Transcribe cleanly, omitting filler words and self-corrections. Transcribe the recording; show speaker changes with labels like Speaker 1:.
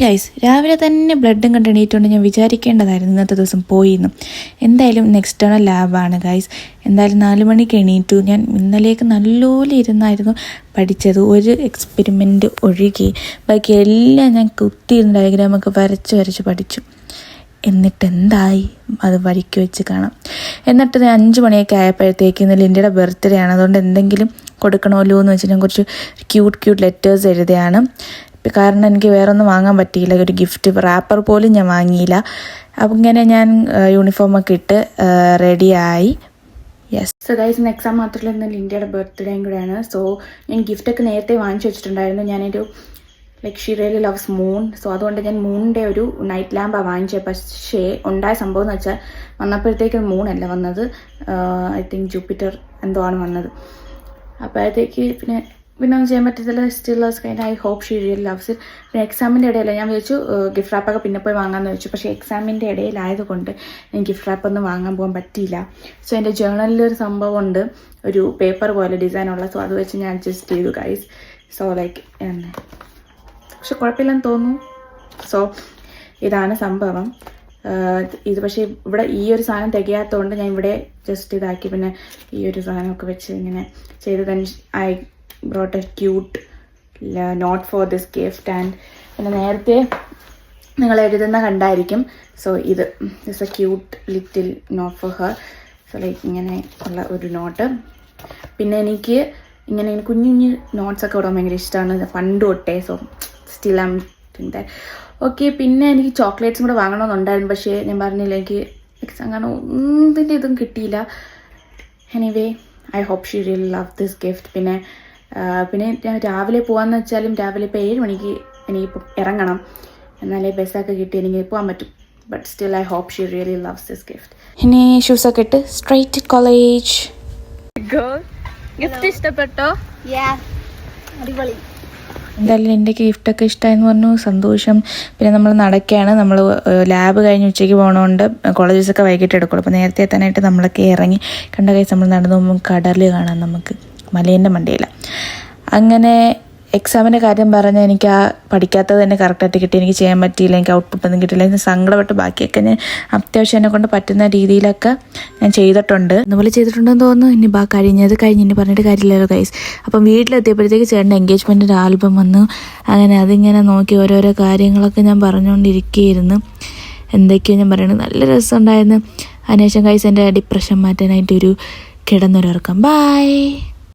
Speaker 1: Guys, രാവിലെ തന്നെ ബ്ലഡും കണ്ട് എണീറ്റുകൊണ്ട് ഞാൻ വിചാരിക്കേണ്ടതായിരുന്നു ഇന്നത്തെ ദിവസം പോയിന്ന്. എന്തായാലും ഇന്ന് എക്സ്റ്റേണൽ ലാബാണ് ഗൈസ്. എന്തായാലും 4 മണിക്ക് എണീറ്റു. ഞാൻ ഇന്നലേക്ക് നല്ലപോലെ ഇരുന്നായിരുന്നു പഠിച്ചത്. ഒരു എക്സ്പെരിമെൻ്റ് ഒഴികെ ബാക്കി എല്ലാം ഞാൻ കുത്തിയിരുന്ന ഡയഗ്രാമൊക്കെ വരച്ച് പഠിച്ചു. എന്നിട്ട് എന്തായി അത് വഴിക്ക് വെച്ച് കാണാം. എന്നിട്ട് 5 മണിയൊക്കെ ആയപ്പോഴത്തേക്ക് ഇന്ന് ലിൻഡയുടെ ബർത്ത്ഡേ ആണ്. അതുകൊണ്ട് എന്തെങ്കിലും കൊടുക്കണമല്ലോ എന്ന് വെച്ച് ഞാൻ കുറച്ച് ക്യൂട്ട് ലെറ്റേഴ്സ് എഴുതിയാണ്. കാരണം എനിക്ക് വേറെ ഒന്നും വാങ്ങാൻ പറ്റിയില്ല. ഒരു ഗിഫ്റ്റ് റാപ്പർ പോലും ഞാൻ വാങ്ങിയില്ല. അപ്പം ഇങ്ങനെ ഞാൻ യൂണിഫോമൊക്കെ ഇട്ട് റെഡിയായി. യെസ്. സോ ഗൈസ്, ഇന്ന് എക്സാം മാത്രമല്ല, ഇന്ന് ലിൻഡയുടെ ബർത്ത്ഡേയും കൂടെയാണ്. സോ ഞാൻ ഗിഫ്റ്റൊക്കെ നേരത്തെ വാങ്ങിച്ചു വെച്ചിട്ടുണ്ടായിരുന്നു. ഞാനൊരു she really loves moon. So അതുകൊണ്ട് ഞാൻ മൂണിൻ്റെ ഒരു നൈറ്റ് ലാമ്പാണ് വാങ്ങിച്ചത്. പക്ഷേ ഉണ്ടായ സംഭവം എന്ന് വെച്ചാൽ വന്നപ്പോഴത്തേക്ക് മൂണല്ല വന്നത്, ഐ തിങ്ക് ജൂപ്പിറ്റർ എന്തോ ആണ് വന്നത്. അപ്പോഴത്തേക്ക് പിന്നെ ഒന്നും ചെയ്യാൻ പറ്റത്തില്ല. Still I hope she really loves it. പിന്നെ എക്സാമിൻ്റെ ഇടയിൽ ഞാൻ വിചാരിച്ചു ഗിഫ്റ്റ് റാപ്പൊക്കെ പിന്നെ പോയി വാങ്ങാമെന്ന് വെച്ചു. പക്ഷേ എക്സാമിൻ്റെ ഇടയിലായതുകൊണ്ട് എനിക്ക് ഗിഫ്റ്റ് റാപ്പൊന്നും വാങ്ങാൻ പോകാൻ പറ്റിയില്ല. സോ എൻ്റെ ജേർണലിലൊരു സംഭവമുണ്ട്, ഒരു പേപ്പർ പോലെ ഡിസൈനുള്ള. സോ അത് വെച്ച് ഞാൻ അഡ്ജസ്റ്റ് ചെയ്തു ഗൈസ്. സോ പക്ഷെ കുഴപ്പമില്ലെന്ന് തോന്നുന്നു. സോ ഇതാണ് സംഭവം. ഇത് പക്ഷേ ഇവിടെ ഈ ഒരു സാധനം തികയാത്തതുകൊണ്ട് ഞാൻ ഇവിടെ ജസ്റ്റ് ഇതാക്കി. പിന്നെ ഈ ഒരു സാധനമൊക്കെ വെച്ച് ഇങ്ങനെ ചെയ്ത് തന്നെ I brought a cute note for this gift. And പിന്നെ നേരത്തെ നിങ്ങൾ എഴുതുന്ന കണ്ടായിരിക്കും. സോ ഇത് is a cute little note for her. So ഇങ്ങനെ ഉള്ള ഒരു നോട്ട്. പിന്നെ എനിക്ക് ഇങ്ങനെ കുഞ്ഞു നോട്ട്സൊക്കെ ഇടാൻ ഭയങ്കര ഇഷ്ടമാണ് പണ്ട് തൊട്ടേ. So still I am doing that. Okay, പിന്നെ എനിക്ക് ചോക്ലേറ്റ്സും കൂടെ വാങ്ങണമെന്നുണ്ടായിരുന്നു. പക്ഷേ ഞാൻ പറഞ്ഞില്ല, എനിക്ക് അങ്ങനെ ഒന്നിൻ്റെ ഇതും കിട്ടിയില്ല. Anyway, I hope she really love this gift. പിന്നെ ഞാൻ രാവിലെ പോകാമെന്ന് വെച്ചാലും രാവിലെ ഇപ്പോൾ 7 മണിക്ക് എനിക്കിപ്പോൾ ഇറങ്ങണം. എന്നാലേ ബസ്സൊക്കെ കിട്ടി എനിക്ക് പോകാൻ പറ്റും. But still I hope she really loves this gift. ഇനി ഷൂസൊക്കെ ഇട്ട് സ്ട്രൈറ്റ് കോളേജ്. ഗിഫ്റ്റ് ഇഷ്ടപ്പെട്ടോ?
Speaker 2: അടിപൊളി.
Speaker 1: എന്തായാലും എൻ്റെ ഗിഫ്റ്റൊക്കെ ഇഷ്ടമായെന്ന് പറഞ്ഞു, സന്തോഷം. പിന്നെ നമ്മൾ നടക്കുകയാണ്. നമ്മൾ ലാബ് കഴിഞ്ഞ് ഉച്ചയ്ക്ക് പോകണോണ്ട് കോളേജസൊക്കെ വൈകിട്ട് എടുക്കുള്ളൂ. അപ്പോൾ നേരത്തെ എത്താനായിട്ട് നമ്മളൊക്കെ ഇറങ്ങി. കണ്ട കൈസ് നമ്മൾ നടന്നു പോകുമ്പോൾ കടൽ കാണാം നമുക്ക്, മലേൻ്റെ മണ്ടയില്ല. അങ്ങനെ എക്സാമിൻ്റെ കാര്യം പറഞ്ഞാൽ എനിക്ക് ആ പഠിക്കാത്തത് തന്നെ കറക്റ്റായിട്ട് കിട്ടി. എനിക്ക് ചെയ്യാൻ പറ്റിയില്ല, എനിക്ക് ഔട്ട്പുട്ടൊന്നും കിട്ടിയില്ല. എനിക്ക് സങ്കടപ്പെട്ട് ബാക്കിയൊക്കെ ഞാൻ അത്യാവശ്യം എന്നെ കൊണ്ട് പറ്റുന്ന രീതിയിലൊക്കെ ഞാൻ ചെയ്തിട്ടുണ്ട്. അതുപോലെ ചെയ്തിട്ടുണ്ടെന്ന് തോന്നുന്നു. ഇനി കഴിഞ്ഞത് ഇനി പറഞ്ഞിട്ട് കാര്യമില്ലല്ലോ ഗൈസ്. അപ്പം വീട്ടിലെത്തിയപ്പോഴത്തേക്ക് ചേട്ടൻ്റെ എൻഗേജ്മെൻറ്റിൻ്റെ ആൽബം വന്നു. അങ്ങനെ അതിങ്ങനെ നോക്കി ഓരോരോ കാര്യങ്ങളൊക്കെ ഞാൻ പറഞ്ഞുകൊണ്ടിരിക്കുകയായിരുന്നു. എന്തൊക്കെയോ ഞാൻ പറയുന്നത്, നല്ല രസമുണ്ടായിരുന്നു. അതിനുശേഷം ഗൈസ് എൻ്റെ ഡിപ്രഷൻ മാറ്റാനായിട്ട് ഒരു കിടന്നൊരുറക്കം. ബൈ.